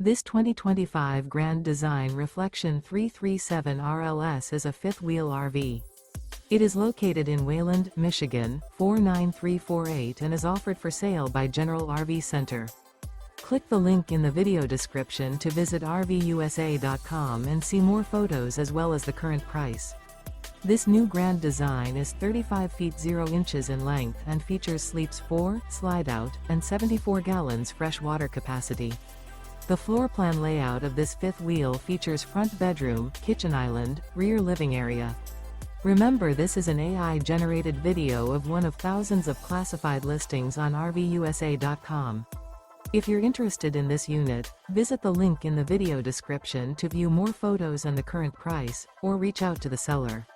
This 2025 Grand Design Reflection 337 RLS is a fifth-wheel RV. It is located in Wayland, Michigan, 49348 and is offered for sale by General RV Center. Click the link in the video description to visit RVUSA.com and see more photos as well as the current price. This new Grand Design is 35 feet 0 inches in length and features sleeps 4, Slideout, and 74 gallons fresh water capacity. The floor plan layout of this fifth wheel features front bedroom, kitchen island, rear living area. Remember, this is an AI-generated video of one of thousands of classified listings on RVUSA.com. If you're interested in this unit, visit the link in the video description to view more photos and the current price, or reach out to the seller.